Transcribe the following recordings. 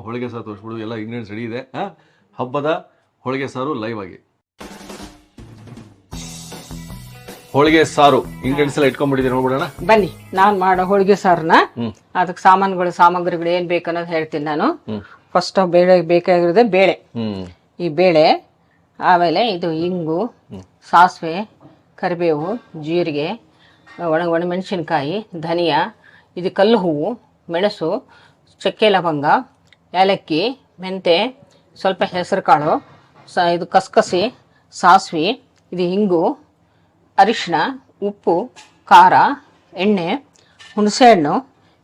ಹೋಳಿಗೆ ಸಾರು ತೋರಿಸ್ಬಿಡು, ಎಲ್ಲ ingredients ready ಇದೆ. ಹಬ್ಬದ ಹೋಳಿಗೆ ಸಾರು ಲೈವ್ ಆಗಿ. ಹೋಳಿಗೆ ಸಾರು ಇಂಗ್ರೀಡಿಯೆಂಟ್ಸ್ ಎಲ್ಲ ಇಟ್ಕೊಂಡ್ಬಿಟ್ಟಿದ್ದೀವಿ, ನೋಡ್ಬಿಡೋಣ ಬನ್ನಿ. ನಾನ್ ಮಾಡೋ ಹೋಳಿಗೆ ಸಾರನ್ನ ಅದಕ್ಕೆ ಸಾಮಗ್ರಿಗಳು ಏನ್ ಬೇಕನ್ನೋದು ಹೇಳ್ತೀನಿ ನಾನು. ಫಸ್ಟ್ ಬೇಕಾಗಿರೋದೇ ಬೇಳೆ. ಈ ಬೇಳೆ, ಆಮೇಲೆ ಇದು ಇಂಗು, ಸಾಸಿವೆ, ಕರಿಬೇವು, ಜೀರಿಗೆ, ಒಣಮೆಣಸಿನ್ಕಾಯಿ, ಧನಿಯಾ, ಇದು ಕಲ್ಲು ಹೂವು, ಮೆಣಸು, ಚಕ್ಕೆ ಲವಂಗ, ಏಲಕ್ಕಿ, ಮೆಂತೆ, ಸ್ವಲ್ಪ ಹೆಸರು ಕಾಳು, ಇದು ಕಸ್ಕಸಿ, ಸಾಸಿವೆ, ಇದು ಇಂಗು, ಅರಿಶಿಣ, ಉಪ್ಪು, ಖಾರ, ಎಣ್ಣೆ, ಹುಣಸೆಹಣ್ಣು,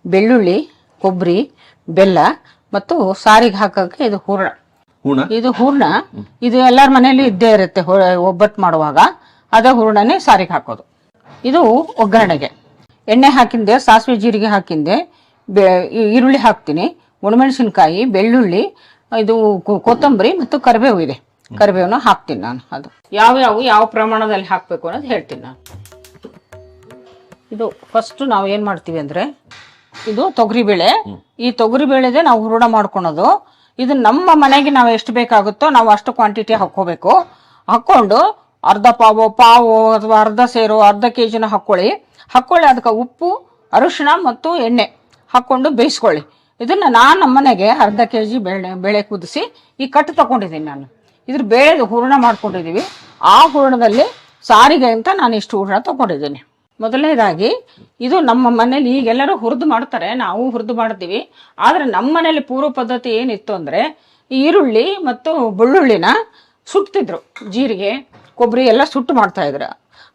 ಬೆಳ್ಳುಳ್ಳಿ, ಕೊಬ್ಬರಿ, ಬೆಲ್ಲ ಮತ್ತು ಸಾರಿಗೆ ಹಾಕೋಕ್ಕೆ ಇದು ಹೂರ್ಣ. ಇದು ಹೂರ್ಣ ಇದು ಎಲ್ಲರ ಮನೆಯಲ್ಲಿ ಇದ್ದೇ ಇರುತ್ತೆ. ಒಬ್ಬಟ್ಟು ಮಾಡುವಾಗ ಅದೇ ಹೂರ್ಣನೇ ಸಾರಿಗೆ ಹಾಕೋದು. ಇದು ಒಗ್ಗರಣೆಗೆ ಎಣ್ಣೆ ಹಾಕಿಂದೆ, ಸಾಸಿವೆ ಜೀರಿಗೆ ಹಾಕಿಂದೆ, ಈರುಳ್ಳಿ ಹಾಕ್ತೀನಿ, ಒಣಮೆಣಸಿನ್ಕಾಯಿ, ಬೆಳ್ಳುಳ್ಳಿ, ಇದು ಕೊತ್ತಂಬರಿ ಮತ್ತು ಕರಿಬೇವು ಇದೆ. ಕರಿಬೇವನ್ನ ಹಾಕ್ತೀನಿ ನಾನು. ಅದು ಯಾವ ಪ್ರಮಾಣದಲ್ಲಿ ಹಾಕಬೇಕು ಅನ್ನೋದು ಹೇಳ್ತೀನಿ ನಾನು. ಇದು ಫಸ್ಟ್ ನಾವು ಏನು ಮಾಡ್ತೀವಿ ಅಂದರೆ, ಇದು ತೊಗರಿಬೇಳೆ. ಈ ತೊಗರಿಬೇಳೆದೇ ನಾವು ಹೂರಣ ಮಾಡ್ಕೊಳೋದು. ಇದು ನಮ್ಮ ಮನೆಗೆ ನಾವು ಎಷ್ಟು ಬೇಕಾಗುತ್ತೋ ನಾವು ಅಷ್ಟು ಕ್ವಾಂಟಿಟಿ ಹಾಕ್ಕೋಬೇಕು. ಹಾಕ್ಕೊಂಡು ಅರ್ಧ ಪಾವು ಅಥವಾ ಅರ್ಧ ಸೇರು, ಅರ್ಧ ಕೆಜಿನ ಹಾಕ್ಕೊಳ್ಳಿ. ಅದಕ್ಕೆ ಉಪ್ಪು, ಅರಿಶಿಣ ಮತ್ತು ಎಣ್ಣೆ ಹಾಕ್ಕೊಂಡು ಬೇಯಿಸ್ಕೊಳ್ಳಿ. ಇದನ್ನು ನಾನು ನಮ್ಮನೆಗೆ ಅರ್ಧ ಕೆಜಿ ಬೇಳೆ ಕುದಿಸಿ ಈ ಕಟ್ಟು ತಗೊಂಡಿದ್ದೀನಿ ನಾನು. ಇದ್ರ ಬೇಳೆ ಹೂರಣ ಮಾಡ್ಕೊಂಡಿದ್ದೀವಿ. ಆ ಹೂರಣದಲ್ಲಿ ಸಾರಿಗೆ ಅಂತ ನಾನು ಇಷ್ಟು ಹೂರಣ ತಗೊಂಡಿದ್ದೀನಿ. ಮೊದಲನೇದಾಗಿ ಇದು ನಮ್ಮ ಮನೇಲಿ ಈಗೆಲ್ಲರೂ ಹುರಿದು ಮಾಡ್ತಾರೆ, ನಾವು ಹುರಿದು ಮಾಡ್ತೀವಿ. ಆದರೆ ನಮ್ಮ ಮನೇಲಿ ಪೂರ್ವ ಪದ್ಧತಿ ಏನಿತ್ತು ಅಂದರೆ, ಈರುಳ್ಳಿ ಮತ್ತು ಬೆಳ್ಳುಳ್ಳಿನ ಸುಡ್ತಿದ್ರು. ಜೀರಿಗೆ, ಕೊಬ್ಬರಿ ಎಲ್ಲ ಸುಟ್ಟು ಮಾಡ್ತಾ ಇದ್ರು.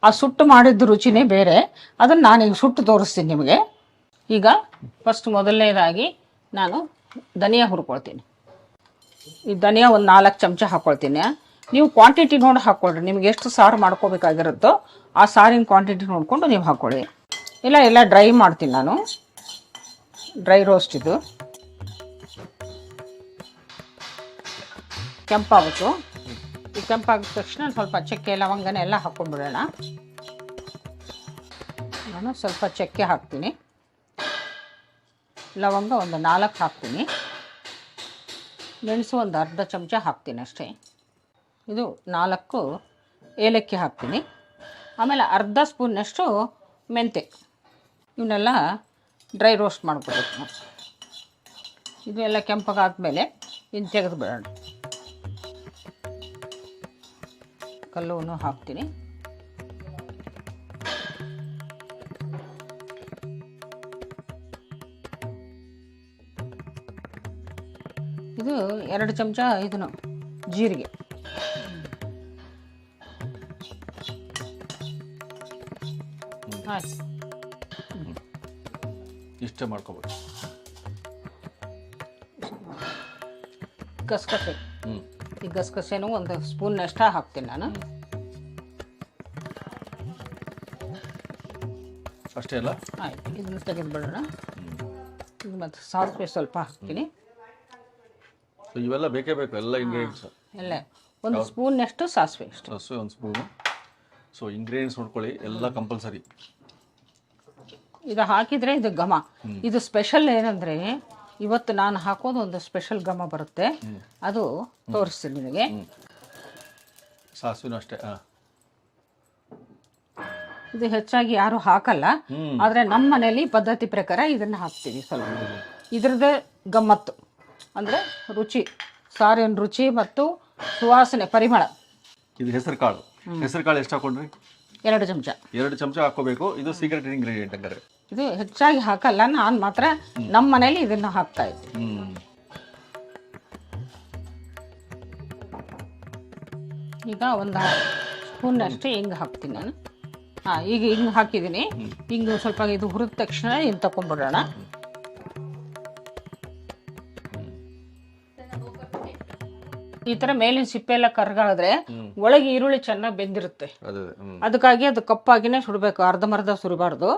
ಆ ಸುಟ್ಟು ಮಾಡಿದ ರುಚಿನೇ ಬೇರೆ. ಅದನ್ನು ನಾನೀಗ ಸುಟ್ಟು ತೋರಿಸ್ತೀನಿ ನಿಮಗೆ. ಈಗ ಫಸ್ಟ್ ಮೊದಲನೇದಾಗಿ ನಾನು ಧನಿಯಾ ಹುರ್ಕೊಳ್ತೀನಿ. ಈ ಧನಿಯಾ ಒಂದು 4 ಚಮಚ ಹಾಕ್ಕೊಳ್ತೀನಿ. ನೀವು ಕ್ವಾಂಟಿಟಿ ನೋಡಿ ಹಾಕ್ಕೊಳ್ರಿ. ನಿಮ್ಗೆ ಎಷ್ಟು ಸಾರು ಮಾಡ್ಕೋಬೇಕಾಗಿರುತ್ತೋ ಆ ಸಾರಿನ ಕ್ವಾಂಟಿಟಿ ನೋಡಿಕೊಂಡು ನೀವು ಹಾಕ್ಕೊಳ್ಳಿ. ಎಲ್ಲ ಡ್ರೈ ಮಾಡ್ತೀನಿ ನಾನು. ಡ್ರೈ ರೋಸ್ಟ್ ಇದು ಕೆಂಪಾಗುತ್ತೆ. ಈ ಕೆಂಪಾಗಿದ ತಕ್ಷಣ ಸ್ವಲ್ಪ ಚಕ್ಕೆ ಲವಂಗನ ಎಲ್ಲ ಹಾಕ್ಕೊಂಡ್ಬಿಡೋಣ. ನಾನು ಸ್ವಲ್ಪ ಚಕ್ಕೆ ಹಾಕ್ತೀನಿ, ಲವಂಗ ಒಂದು 4 ಹಾಕ್ತೀನಿ, ಮೆಣಸು ಒಂದು ಅರ್ಧ ಚಮಚ ಹಾಕ್ತೀನಿ ಅಷ್ಟೇ. ಇದು 4 ಏಲಕ್ಕಿ ಹಾಕ್ತೀನಿ. ಆಮೇಲೆ ಅರ್ಧ ಸ್ಪೂನ್ನಷ್ಟು ಮೆಂತೆ. ಇವನ್ನೆಲ್ಲ ಡ್ರೈ ರೋಸ್ಟ್ ಮಾಡ್ಕೊಬೇಕು. ಇದು ಎಲ್ಲ ಕೆಂಪಗಾದ್ಮೇಲೆ ಇನ್ನು ತೆಗೆದು ಬಿಡೋಣ. ಕಲ್ಲುವನ್ನು ಹಾಕ್ತೀನಿ. ಇದು 2 ಚಮಚ ಇದನ್ನು ಜೀರಿಗೆ. ಆಯ್ತು, ಇಷ್ಟೇ ಮಾಡ್ಕೋಬೇಕು. ಗಸಗಸೆ, ಈ ಗಸಗಸೆನೂ ಒಂದು ಸ್ಪೂನ್ನಷ್ಟ ಹಾಕ್ತೀನಿ ನಾನು. ಅಷ್ಟೇ ಅಲ್ಲ? ಆಯ್ತು, ಇದನ್ನು ತೆಗೆದು ಬಿಡೋಣ. ಇದು ಮತ್ತು ಸಾಸಿವೆ ಸ್ವಲ್ಪ ಹಾಕ್ತೀನಿ. ಇವೆಲ್ಲ ಬೇಕೇ ಬೇಕು, ಎಲ್ಲ ಇಂಗ್ರೀಡಿಯೆಂಟ್ಸ್ ಎಲ್ಲ ಒಂದು ಸ್ಪೂನ್ನಷ್ಟು ಸಾಸಿವೆ, ಸಾಸಿವೆ ಒಂದು ಸ್ಪೂನು. ಸೊ ಇಂಗ್ರೀಡಿಯೆಂಟ್ಸ್ ನೋಡ್ಕೊಳ್ಳಿ, ಎಲ್ಲ ಕಂಪಲ್ಸರಿ. ಇದು ಹಾಕಿದರೆ ಇದು ಘಮ. ಇದು ಸ್ಪೆಷಲ್ ಏನಂದರೆ, ಇವತ್ತು ನಾನು ಹಾಕೋದು ಒಂದು ಸ್ಪೆಷಲ್ ಘಮ ಬರುತ್ತೆ. ಅದು ತೋರಿಸ್ತೀನಿ ನಿಮಗೆ. ಸಾಸಿವೆನೂ ಅಷ್ಟೇ. ಇದು ಹೆಚ್ಚಾಗಿ ಯಾರು ಹಾಕಲ್ಲ, ಆದರೆ ನಮ್ಮ ಮನೇಲಿ ಪದ್ಧತಿ ಪ್ರಕಾರ ಇದನ್ನು ಹಾಕ್ತೀವಿ. ಸ್ವಲ್ಪ ಇದ್ರದ್ದೇ ಗಮ್ಮತ್ತು ಅಂದರೆ ರುಚಿ, ಸಾರಿನ ರುಚಿ ಮತ್ತು ಸುವಾಸನೆ, ಪರಿಮಳ. ಇದು ಹೆಸರು ಕಾಳು. ಎಷ್ಟು ಹಾಕೊಂಡ್ರಿ? 2 ಚಮಚ. 2 ಚಮಚ ಹಾಕೋಬೇಕು. ಇದು ಸೀಕ್ರೆಟ್ ಇಂಗ್ರೀಡಿಯೆಂಟ್ ಹಂಗಾರೆ. ಇದು ಹೆಚ್ಚಾಗಿ ಹಾಕಲ್ಲ, ನಾನು ಮಾತ್ರ ನಮ್ಮ ಮನೇಲಿ ಇದನ್ನು ಹಾಕ್ತಾ ಇದ್ದೀನಿ. ಈಗ ಒಂದು ಸ್ಪೂನ್ನಷ್ಟು ಹಿಂಗೆ ಹಾಕ್ತೀನಿ ನಾನು. ಈಗ ಹಿಂಗೆ ಹಾಕಿದ್ದೀನಿ. ಹಿಂಗೆ ಸ್ವಲ್ಪ ಇದು ಹುರಿದ ತಕ್ಷಣ ಇನ್ನು ತಗೊಂಡ್ಬಿಡೋಣ. ಈ ತರ ಮೇಲಿನ ಸಿಪ್ಪೆ ಎಲ್ಲ ಕರ್ಗಾದ್ರೆ ಒಳಗೆ ಈರುಳ್ಳಿ ಚೆನ್ನಾಗಿ ಬೆಂದಿರುತ್ತೆ. ಅದಕ್ಕಾಗಿ ಅದು ಕಪ್ಪಾಗಿನೇ ಸುಡಬೇಕು, ಅರ್ಧಮರ್ಧ ಸುಡಬಾರ್ದು.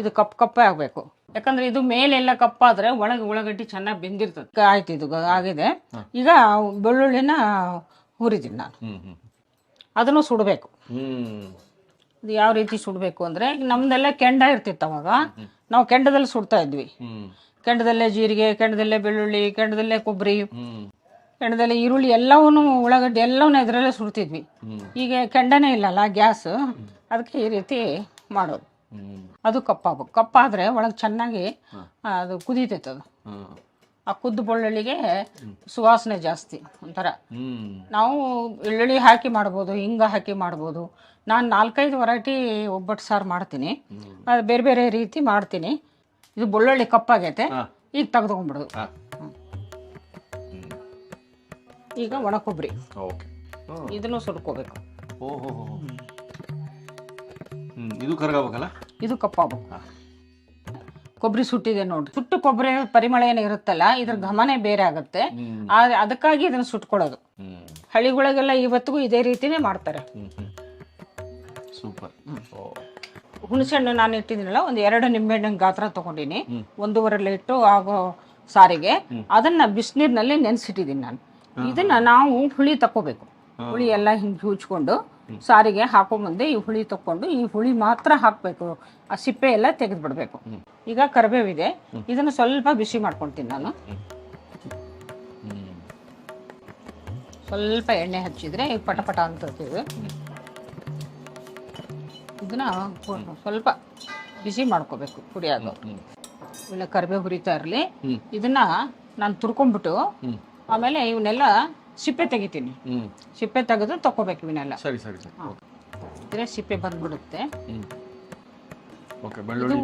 ಇದು ಕಪ್ಪೇ ಆಗ್ಬೇಕು. ಯಾಕಂದ್ರೆ ಇದು ಮೇಲೆಲ್ಲ ಕಪ್ಪಾದ್ರೆ ಒಳಗೆ ಉಳ್ಳಾಗಡ್ಡಿ ಚೆನ್ನಾಗಿ ಬೆಂದಿರ್ತದೆ. ಆಯ್ತು, ಇದು ಆಗಿದೆ. ಈಗ ಬೆಳ್ಳುಳ್ಳಿನ ಹುರಿತೀನಿ ನಾನು. ಅದನ್ನು ಸುಡಬೇಕು. ಇದು ಯಾವ ರೀತಿ ಸುಡಬೇಕು ಅಂದ್ರೆ, ನಮ್ದೆಲ್ಲ ಕೆಂಡ ಇರ್ತಿತ್ತು ಅವಾಗ. ನಾವು ಕೆಂಡದಲ್ಲಿ ಸುಡ್ತಾ ಇದ್ವಿ. ಕೆಂಡದಲ್ಲೇ ಜೀರಿಗೆ, ಕೆಂಡದಲ್ಲೇ ಬೆಳ್ಳುಳ್ಳಿ, ಕೆಂಡದಲ್ಲೇ ಕೊಬ್ಬರಿ, ಹ್ಮ್ ಕೆಂಡದಲ್ಲೇ ಈರುಳ್ಳಿ ಎಲ್ಲವನ್ನೂ ಉಳ್ಳಾಗಡ್ಡಿ ಎಲ್ಲವನ್ನೂ ಇದರಲ್ಲೇ ಸುಡ್ತಿದ್ವಿ. ಈಗ ಕೆಂಡನೇ ಇಲ್ಲಲ್ಲ, ಗ್ಯಾಸ್, ಅದಕ್ಕೆ ಈ ರೀತಿ ಮಾಡೋದು. ಹ್ಮ್ ಅದು ಕಪ್ಪಾಗಬೇಕು. ಕಪ್ಪಾದರೆ ಒಳಗೆ ಚೆನ್ನಾಗಿ ಅದು ಕುದೀತೈತೆ. ಅದು ಹ್ಮ್ ಆ ಕುದ್ದು ಬೆಳ್ಳುಳ್ಳಿಗೆ ಸುವಾಸನೆ ಜಾಸ್ತಿ ಒಂಥರ. ಹ್ಮ್ ನಾವು ಬೆಳ್ಳುಳ್ಳಿ ಹಾಕಿ ಮಾಡ್ಬೋದು, ಹಿಂಗ ಹಾಕಿ ಮಾಡ್ಬೋದು. ನಾನು 4-5 ವೆರೈಟಿ ಒಬ್ಬಟ್ಟು ಸಾರು ಮಾಡ್ತೀನಿ. ಅದು ಬೇರೆ ಬೇರೆ ರೀತಿ ಮಾಡ್ತೀನಿ. ಇದು ಬೆಳ್ಳುಳ್ಳಿ ಕಪ್ಪಾಗೈತೆ, ಈಗ ತೆಗೆದುಕೊಂಡ್ಬಿಡೋದು. ಈಗ ಒಣ ಕೊಬ್ಬರಿ, ಓಕೆ. ಇದನ್ನು ಸುಡ್ಕೋಬೇಕು. ಓಹೋ, ಇದು ಕರಗಬೇಕಲ್ಲ, ಇದು ಕಪ್ಪಾಗಬೇಕು. ಕೊಬ್ಬರಿ ಸುಟ್ಟಿದೆ ನೋಡ್ರಿ. ಸುಟ್ಟು ಕೊಬ್ಬರಿ ಪರಿಮಳ ಏನು ಇರುತ್ತಲ್ಲ, ಇದ್ರ ಘಮನೇ ಬೇರೆ ಆಗುತ್ತೆ. ಅದಕ್ಕಾಗಿ ಇದನ್ನು ಸುಟ್ಕೊಳ್ಳೋದು. ಹಳ್ಳಿಗಳಿಗೆಲ್ಲ ಇವತ್ತಿಗೂ ಇದೇ ರೀತಿನೇ ಮಾಡ್ತಾರೆ. ಸೂಪರ್. ಹುಣಸೆಹಣ್ಣು ನಾನು ಇಟ್ಟಿದ್ದೀನಲ್ಲ, ಒಂದು 2 ನಿಂಬೆಹಣ್ಣಿನ ಗಾತ್ರ ತಗೊಂಡಿನಿ. 1.5 ಲೀಟ್ರು ಆಗೋ ಸಾರಿಗೆ ಅದನ್ನ ಬಿಸಿನೀರಿನಲ್ಲಿ ನೆನೆಸಿಟ್ಟಿದ್ದೀನಿ ನಾನು. ಇದನ್ನ ನಾವು ಹುಳಿ ತಕ್ಕೋಬೇಕು. ಹುಳಿ ಎಲ್ಲ ಹಿಂಗೆ ಹುಚ್ಕೊಂಡು ಸಾರಿಗೆ ಹಾಕೋ ಮುಂದೆ ಈ ಹುಳಿ ತಕ್ಕೊಂಡು ಈ ಹುಳಿ ಮಾತ್ರ ಹಾಕಬೇಕು. ಆ ಸಿಪ್ಪೆ ಎಲ್ಲ ತೆಗೆದು ಬಿಡಬೇಕು. ಈಗ ಕರಿಬೇವಿದೆ, ಇದನ್ನು ಸ್ವಲ್ಪ ಬಿಸಿ ಮಾಡ್ಕೊಳ್ತೀನಿ ನಾನು. ಸ್ವಲ್ಪ ಎಣ್ಣೆ ಹಚ್ಚಿದ್ರೆ ಪಟಪಟ ಅಂತಿದೆ. ಇದನ್ನ ಸ್ವಲ್ಪ ಬಿಸಿ ಮಾಡ್ಕೋಬೇಕು ಪುಡಿಯಾಗ. ಇಲ್ಲ ಕರಿಬೇವು ಹುರಿತಾ ಇರಲಿ. ಇದನ್ನ ನಾನು ತುರ್ಕೊಂಡ್ಬಿಟ್ಟು ಆಮೇಲೆ ಇವನ್ನೆಲ್ಲ ಸಿಪ್ಪೆ ತೆಗಿತೀನಿ. ಸಿಪ್ಪೆ ತೆಗೆದು ತಗೋಬೇಕು ಇವನ್ನೆಲ್ಲ. ಸರಿ ಸರಿ ಸರಿ. ಇದ್ರೆ ಸಿಪ್ಪೆ ಬಂದ್ಬಿಡುತ್ತೆ. ಓಕೆ, ಬೆಳ್ಳುಳ್ಳಿ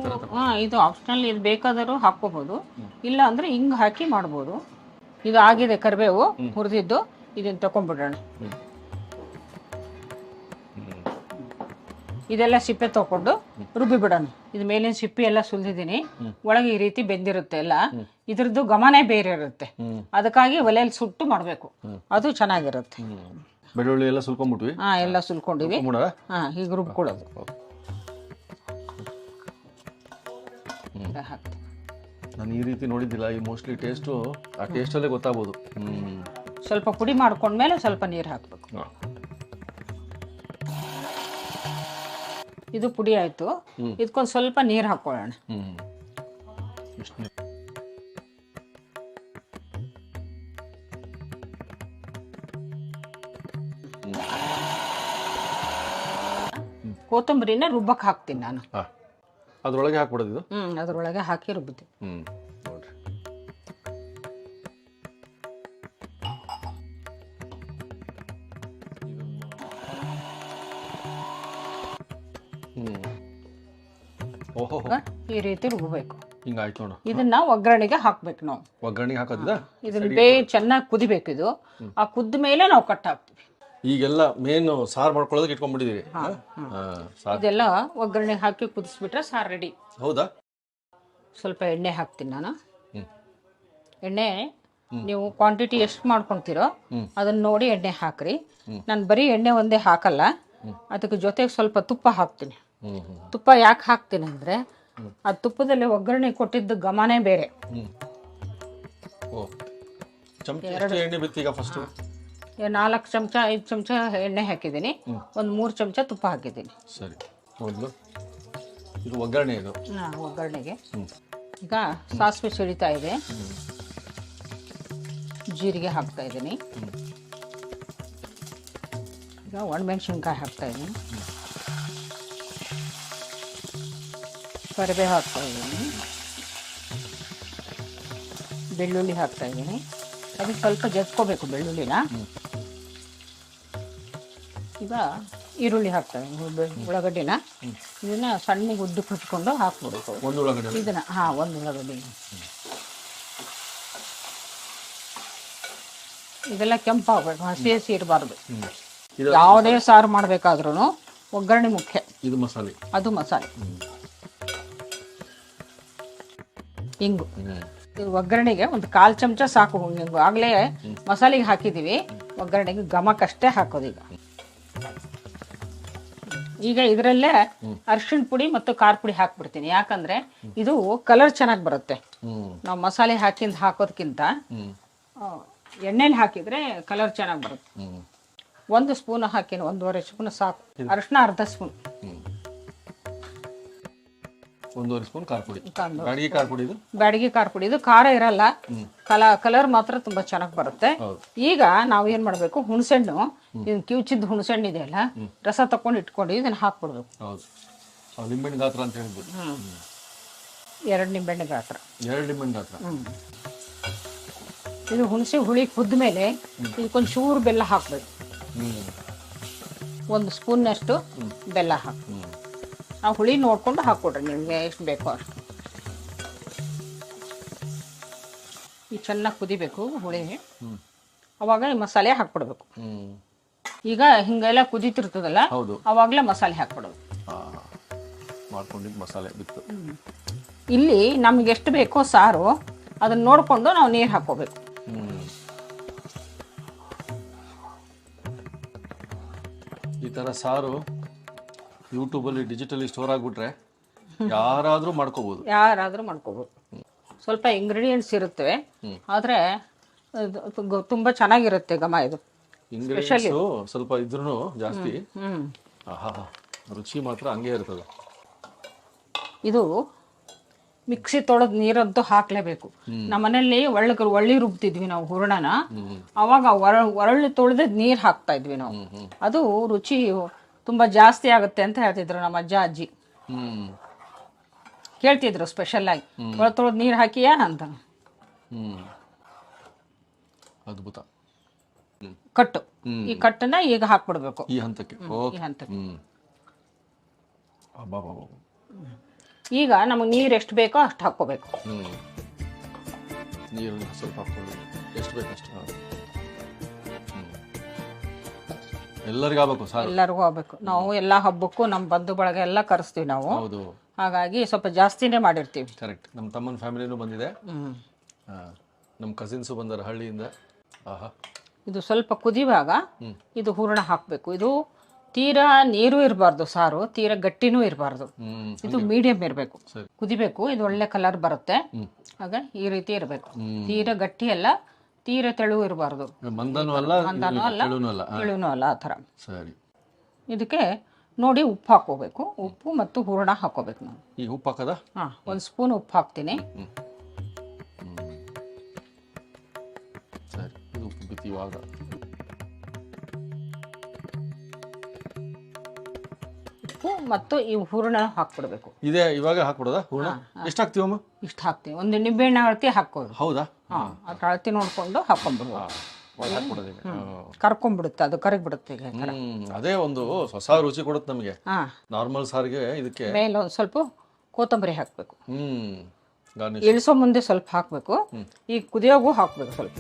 ಇದು ಆಪ್ಷನಲ್. ಇದು ಬೇಕಾದರೂ ಹಾಕೋಬಹುದು, ಇಲ್ಲ ಅಂದ್ರೆ ಹಿಂಗ್ ಹಾಕಿ ಮಾಡ್ಬೋದು. ಇದು ಆಗಿದೆ ಕರಿಬೇವು ಹುರಿದಿದ್ದು. ಇದನ್ನ ತಕೊಂಡ್ಬಿಡೋಣ. ಇದೆಲ್ಲ ಸಿಪ್ಪೆ ತಗೊಂಡು ರುಬ್ಬಿ ಬಿಡೋಣ. ಇದು ಮೇಲಿನ ಸಿಪ್ಪೆ ಎಲ್ಲ ಸುಲಿದಿದ್ದೀನಿ. ಒಳಗೆ ಈ ರೀತಿ ಬೆಂದಿರುತ್ತೆ ಎಲ್ಲ. ಇದ್ರದ್ದು ಘಮನೇ ಬೇರೆ ಇರುತ್ತೆ. ಅದಕ್ಕಾಗಿ ಒಲೆಯಲ್ಲಿ ಸುಟ್ಟು ಮಾಡಬೇಕು, ಅದು ಚೆನ್ನಾಗಿರುತ್ತೆ. ಬೆಳ್ಳುಳ್ಳಿ ಎಲ್ಲ ಸುಲ್ಕೊಂಡ್ಬಿಟ್ವಿ. ಎಲ್ಲ ಸುಲ್ಕೊಂಡಿವಿ. ಈಗ ರುಬ್ಕೊಳ್ಳೋದು. ನಾನು ಈ ರೀತಿ ನೋಡಿದ್ದಿಲ್ಲ. ಈ ಮೋಸ್ಟ್ಲಿ ಟೇಸ್ಟು ಆ ಟೇಸ್ಟಲ್ಲೇ ಗೊತ್ತಾಗ್ಬೋದು. ಸ್ವಲ್ಪ ಪುಡಿ ಮಾಡ್ಕೊಂಡ್ಮೇಲೆ ಸ್ವಲ್ಪ ನೀರು ಹಾಕ್ಬೇಕು. ಇದು ಪುಡಿ ಆಯ್ತು. ಇದಕ್ಕೊಂದು ಸ್ವಲ್ಪ ನೀರು ಹಾಕೊಳ್ಳೋಣ. ಕೊತ್ತಂಬರಿನ ರುಬ್ಬಕ್ಕೆ ಹಾಕ್ತೀನಿ ನಾನು. ಅದ್ರೊಳಗೆ ಹಾಕ್ಬಿಡೋದು ಇದು. ಅದ್ರೊಳಗೆ ಹಾಕಿ ರುಬ್ಬಿದೆ. ನೋಡ್ರಿ, ಓಹೋ, ಈ ರೀತಿ ರುಬ್ಬಬೇಕು. ಹಿಂಗಾಯ್ತು ನೋಡು. ಇದನ್ನ ಒಗ್ಗರಣೆಗೆ ಹಾಕ್ಬೇಕು ನಾವು. ಒಗ್ಗರಣೆಗೆ ಹಾಕೋದಿದ. ಇದನ್ನ ಚೆನ್ನಾಗಿ ಕುದಿಬೇಕು. ಇದು ಆ ಕುದ್ದ ಮೇಲೆ ನಾವು ಕಟ್ ಹಾಕ್ತೀವಿ. ಈಗೆಲ್ಲ ಮೇನ್ ಸಾರು ಮಾಡ್ಕೊಳ್ಳೋದಕ್ಕೆ ಇಟ್ಕೊಂಡ್ಬಿಟ್ಟಿದೀವಿ. ಇದೆಲ್ಲ ಒಗ್ಗರಣೆಗೆ ಹಾಕಿ ಕುದಿಸ್ಬಿಟ್ರೆ ಸಾರು ರೆಡಿ. ಹೌದಾ? ಸ್ವಲ್ಪ ಎಣ್ಣೆ ಹಾಕ್ತೀನಿ ನಾನು. ಎಣ್ಣೆ ನೀವು ಕ್ವಾಂಟಿಟಿ ಎಷ್ಟು ಮಾಡ್ಕೊಳ್ತೀರೋ ಅದನ್ನ ನೋಡಿ ಎಣ್ಣೆ ಹಾಕ್ರಿ. ನಾನು ಬರೀ ಎಣ್ಣೆ ಒಂದೇ ಹಾಕಲ್ಲ, ಅದಕ್ಕೆ ಜೊತೆಗೆ ಸ್ವಲ್ಪ ತುಪ್ಪ ಹಾಕ್ತೀನಿ. ತುಪ್ಪ ಯಾಕೆ ಹಾಕ್ತೀನಿ ಅಂದ್ರೆ ಆ ತುಪ್ಪದಲ್ಲಿ ಒಗ್ಗರಣೆ ಕೊಟ್ಟಿದ್ದು ಘಮನೇ ಬೇರೆ. 4 ಚಮಚ 5 ಚಮಚ ಎಣ್ಣೆ ಹಾಕಿದ್ದೀನಿ. ಒಂದು 3 ಚಮಚ ತುಪ್ಪ ಹಾಕಿದ್ದೀನಿ. ಸರಿ, ಮೊದಲು ಇದು ಒಗ್ಗರಣೆ. ಇದು ಒಗ್ಗರಣೆಗೆ ಈಗ ಸಾಸಿವೆ ಸಿಡಿತಾ ಇದೆ. ಜೀರಿಗೆ ಹಾಕ್ತಾ ಇದ್ದೀನಿ. ಈಗ ಒಣಮೆಣಸಿನ್ಕಾಯಿ ಹಾಕ್ತಾ ಇದ್ದೀನಿ. ಕರಿಬೇವು ಹಾಕ್ತಾ ಇದ್ದೀನಿ. ಬೆಳ್ಳುಳ್ಳಿ ಹಾಕ್ತಾ ಇದ್ದೀನಿ. ಅದು ಸ್ವಲ್ಪ ಜಜ್ಕೋಬೇಕು ಬೆಳ್ಳುಳ್ಳಿನ. ಈಗ ಈರುಳ್ಳಿ ಹಾಕ್ತಾ ಇದ್ದೀನಿ. ಉಳ್ಳಾಗಡ್ಡಿನ ಇದನ್ನ ಸಣ್ಣಗೆ ಉದ್ದಕ್ಕೆ ಹಚ್ಕೊಂಡು ಹಾಕ್ಬಿಡ್ಬೇಕು. ಇದನ್ನ ಒಂದು ಉಳ್ಳಾಗಡ್ಡಿ. ಇದೆಲ್ಲ ಕೆಂಪಾಗಬೇಕು, ಹಸಿ ಹಸಿ ಇರಬಾರ್ದು. ಯಾವುದೇ ಸಾರು ಮಾಡ್ಬೇಕಾದ್ರೂ ಒಗ್ಗರಣೆ ಮುಖ್ಯ. ಇದು ಮಸಾಲೆ, ಅದು ಮಸಾಲೆ. ಹಿಂಗು ಇದು ಒಗ್ಗರಣೆಗೆ ಒಂದು 1/4 ಚಮಚ ಸಾಕು. ಹಿಂಗು ಆಗ್ಲೇ ಮಸಾಲೆಗೆ ಹಾಕಿದೀವಿ. ಒಗ್ಗರಣೆಗೆ ಘಮಕ್ಕಷ್ಟೇ ಹಾಕೋದು. ಈಗ ಇದರಲ್ಲೇ ಅರಿಶಿಣ ಪುಡಿ ಮತ್ತು ಖಾರ ಪುಡಿ ಹಾಕ್ಬಿಡ್ತೀನಿ. ಯಾಕಂದ್ರೆ ಇದು ಕಲರ್ ಚೆನ್ನಾಗಿ ಬರುತ್ತೆ. ನಾವು ಮಸಾಲೆ ಹಾಕೋದಕ್ಕಿಂತ ಎಣ್ಣೆಲಿ ಹಾಕಿದ್ರೆ ಕಲರ್ ಚೆನ್ನಾಗಿ ಬರುತ್ತೆ. 1 ಸ್ಪೂನ್ ಹಾಕಿನಿ, 1.5 ಸ್ಪೂನ್ ಸಾಕು. ಅರಿಶಿನ ಅರ್ಧ ಸ್ಪೂನ್. 1.5 ಸ್ಪೂನ್ ಖಾರ ಪುಡಿ, ಬ್ಯಾಡಗಿ ಖಾರ ಪುಡಿ. ಇದು ಬ್ಯಾಡಗಿ ಖಾರ ಪುಡಿ, ಇದು ಖಾರ ಇರಲ್ಲ, ಕಲರ್ ಮಾತ್ರ ತುಂಬಾ ಚೆನ್ನಾಗಿ ಬರುತ್ತೆ. ಈಗ ನಾವು ಏನ್ ಮಾಡ್ಬೇಕು, ಹುಣಸೆಹಣ್ಣು, ಇದನ್ನ ಕಿವುಚಿದ ಹುಣಸೆಹಣ್ಣು ಇದೆಯಲ್ಲ, ರಸ ತಕೊಂಡು ಇಟ್ಕೊಂಡು ಇದನ್ನ ಹಾಕ್ಬಿಡ್ಬೇಕು. ಹೌದು, ನಿಂಬೆಹಣ್ಣು ಗಾತ್ರ ಅಂತ ಹೇಳ್ಬೋದು. 2 ನಿಂಬೆಹಣ್ಣು ಗಾತ್ರ. 2 ನಿಂಬೆಹಣ್ಣು ಗಾತ್ರ. ಇದು ಹುಣಸೆ ಹುಳಿ ಕುದ್ದ ಮೇಲೆ ಇದಕ್ಕೊಂದು ಚೂರು ಬೆಲ್ಲ ಹಾಕ್ಬೇಕು. 1 ಸ್ಪೂನ್ನಷ್ಟು ಬೆಲ್ಲ ಹಾಕಿ, ನಾವು ಹುಳಿ ನೋಡ್ಕೊಂಡು ಹಾಕ್ಕೊಡ್ರಿ, ನಿಮಗೆ ಎಷ್ಟು ಬೇಕೋ ಅಷ್ಟು. ಈಗ ಚೆನ್ನಾಗಿ ಕುದಿಬೇಕು ಹುಳಿ, ಅವಾಗ ಈ ಮಸಾಲೆ ಹಾಕ್ಬಿಡ್ಬೇಕು. ಈಗ ಹಿಂಗೆಲ್ಲ ಕುದೀತಿರ್ತದಲ್ಲ, ಅವಾಗಲೇ ಮಸಾಲೆ ಹಾಕ್ಬಿಡೋದು. ಮಾಡ್ಕೊಂಡಿದ್ದು ಮಸಾಲೆ ಬಿತ್ತು. ಇಲ್ಲಿ ನಮ್ಗೆ ಎಷ್ಟು ಬೇಕೋ ಸಾರು, ಅದನ್ನ ನೋಡಿಕೊಂಡು ನಾವು ನೀರು ಹಾಕ್ಕೋಬೇಕು. ಈ ಥರ ಸಾರು ಯೂಟ್ಯೂಬಲ್ಲಿ ಡಿಜಿಟಲಿ ಸ್ಟೋರ್ ಆಗಿಬಿಟ್ರೆ ಯಾರಾದರೂ ಮಾಡ್ಕೋಬೋದು. ಸ್ವಲ್ಪ ಇಂಗ್ರೀಡಿಯೆಂಟ್ಸ್ ಇರುತ್ತವೆ, ಆದರೆ ತುಂಬ ಚೆನ್ನಾಗಿರುತ್ತೆ ಘಮ. ಇದು ಇಂಗ್ರೀಡಿಯೆಂಟ್ಸು ಸ್ವಲ್ಪ ಇದ್ರೂ ಜಾಸ್ತಿ, ರುಚಿ ಮಾತ್ರ ಹಂಗೆ ಇರ್ತದೆ. ಇದು ಮಿಕ್ಸಿ ತೊಳೆದು ನೀರಂತೂ ಹಾಕ್ಲೇಬೇಕು. ನಮ್ಮನೇಲಿ ಒಳ್ಳಿ ರುಬ್ತಿದ್ವಿ ನಾವು ಹೂರಣನ, ಅವಾಗ ಒರಳು ತೊಳೆದ ನೀರು ಹಾಕ್ತಾ ಇದ್ವಿ ನಾವು. ಅದು ರುಚಿ ತುಂಬಾ ಜಾಸ್ತಿ ಆಗುತ್ತೆ ಅಂತ ಹೇಳ್ತಿದ್ರು ನಮ್ಮ ಅಜ್ಜ ಅಜ್ಜಿ. ಕೇಳ್ತಿದ್ರು ಸ್ಪೆಷಲ್ ಆಗಿ, ಒಳ ತೊಳೆದು ನೀರು ಹಾಕಿಯಾ ಅಂತ. ಅದ್ಭುತ. ಕಟ್ಟು, ಈ ಕಟ್ಟನ್ನ ಈಗ ಹಾಕ್ಬಿಡ್ಬೇಕು ಈ ಹಂತಕ್ಕೆ. ಈಗ ನಮಗೆ ನೀರು ಎಷ್ಟು ಬೇಕೋ ಅಷ್ಟು ಹಾಕ್ಕೋಬೇಕು. ನೀರು ಸ್ವಲ್ಪ ಹಾಕ್ಕೊಳ್ಳಿ, ಎಷ್ಟು ಬೇಕು ಅಷ್ಟು. ಎಲ್ಲರಿಗೂ ಆಗ್ಬೇಕು ಸಾರು. ಎಲ್ಲರಿಗೂ ಆಗ್ಬೇಕು. ನಾವು ಎಲ್ಲ ಹಬ್ಬಕ್ಕೂ ನಮ್ಮ ಬಂಧು ಬಳಗ ಎಲ್ಲ ಕರೆಸ್ತೀವಿ ನಾವು. ಹೌದು, ಹಾಗಾಗಿ ಸ್ವಲ್ಪ ಜಾಸ್ತಿನೇ ಮಾಡಿರ್ತೀವಿ. ಕರೆಕ್ಟ್. ನಮ್ಮ ತಮ್ಮನ ಫ್ಯಾಮಿಲಿನೂ ಬಂದಿದೆ, ನಮ್ಮ ಕಸಿನ್ಸು ಬಂದಾರ ಹಳ್ಳಿಯಿಂದ. ಇದು ಸ್ವಲ್ಪ ಕುದಿವಾಗ ಇದು ಹೂರಣ ಹಾಕಬೇಕು. ಇದು ತೀರಾ ನೀರು ಇರಬಾರ್ದು ಸಾರು, ತೀರಾ ಗಟ್ಟಿನೂ ಇರಬಾರ್ದು. ಇದು ಮೀಡಿಯಂ ಇರಬೇಕು, ಕುದಿಬೇಕು. ಇದು ಒಳ್ಳೆ ಕಲರ್ ಬರುತ್ತೆ. ಆಗ ಈ ರೀತಿ ಇರಬೇಕು, ತೀರಾ ಗಟ್ಟಿ ಅಲ್ಲ, ತೀರಾ ತೆಳು ಇರಬಾರ್ದು. ಮಂದನೂ ಅಲ್ಲ, ತೆಳುನೂ ಅಲ್ಲ, ಆ ಥರ. ಸರಿ. ಇದಕ್ಕೆ ನೋಡಿ ಉಪ್ಪು ಹಾಕೋಬೇಕು. ಉಪ್ಪು ಮತ್ತು ಹೂರಣ ಹಾಕೋಬೇಕು ನಾವು. ಈ ಉಪ್ಪು ಹಾಕದ? 1 ಸ್ಪೂನ್ ಉಪ್ಪು ಹಾಕ್ತೀನಿ. ಸರಿ, ಇದು ಉಪ್ಪು ಬಿತ್ತಿವಾಗ ಉಪ್ಪು ಮತ್ತು ಈ ಹೂರಣ ಹಾಕ್ಬಿಡ್ಬೇಕು. ಇದೆ ಇವಾಗ ಹಾಕ್ಬಿಡೋದಾ ಹೂರಣ? ಎಷ್ಟು ಹಾಕ್ತೀವಮ್ಮ? ಇಷ್ಟು ಹಾಕ್ತೀವಿ. 1 ನಿಂಬೆಹಣ್ಣು ಅಳತಿ ಹಾಕೋದು. ಹೌದಾ? ಅದ್ರ ಅಳತಿ ನೋಡ್ಕೊಂಡು ಹಾಕೊಂಡ್ಬಿಡ್ಬೋದು. ಕರ್ಕೊಂಡ್ಬಿಡುತ್ತೆ, ಅದು ಕರಗ್ಬಿಡುತ್ತೆ. ಅದೇ ಒಂದು ಹೊಸ ರುಚಿ ಕೊಡುತ್ತೆ ನಮಗೆ. ನಾರ್ಮಲ್ ಸಾರಿಗೆ ಇದಕ್ಕೆ ಮೇಲೆ ಒಂದು ಸ್ವಲ್ಪ ಕೊತ್ತಂಬರಿ ಹಾಕ್ಬೇಕು. ಇಳಿಸೋ ಮುಂದೆ ಸ್ವಲ್ಪ ಹಾಕ್ಬೇಕು. ಈಗ ಕುದಿಯೋಗೂ ಹಾಕ್ಬೇಕು ಸ್ವಲ್ಪ.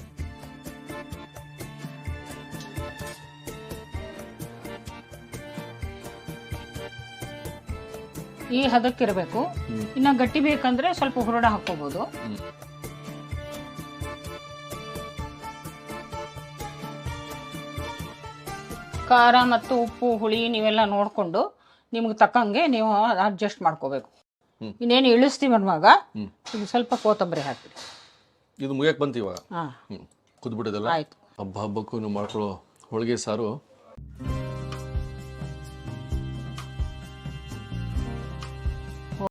ಈ ಹದಕ್ಕಿರಬೇಕು. ಇನ್ನ ಗಟ್ಟಿ ಬೇಕಂದ್ರೆ ಸ್ವಲ್ಪ ಹೂರಣ ಹಾಕೋಬಹುದು. ಖಾರ ಮತ್ತು ಉಪ್ಪು ಹುಳಿ ನೀವೆಲ್ಲ ನೋಡ್ಕೊಂಡು ನಿಮ್ಗೆ ತಕ್ಕಂಗೆ ನೀವು ಅಡ್ಜಸ್ಟ್ ಮಾಡ್ಕೋಬೇಕು. ಇನ್ನೇನು ಇಳಿಸ್ತೀವಿ ಅನ್ನುವಾಗ ಇದು ಸ್ವಲ್ಪ ಕೊತ್ತಂಬರಿ ಹಾಕಿ. ಇದು ಮುಗಿಯಕ್ಕೆ ಬಂತು ಇವಾಗ. ಕುದ್ಬಿಟ್ಟಿದಲ್ಲ. ಆಯ್ತು. ಹಬ್ಬಕ್ಕೂ ಮಾಡ್ಕೊಳ್ಳೋ ಹೋಳಿಗೆ ಸಾರು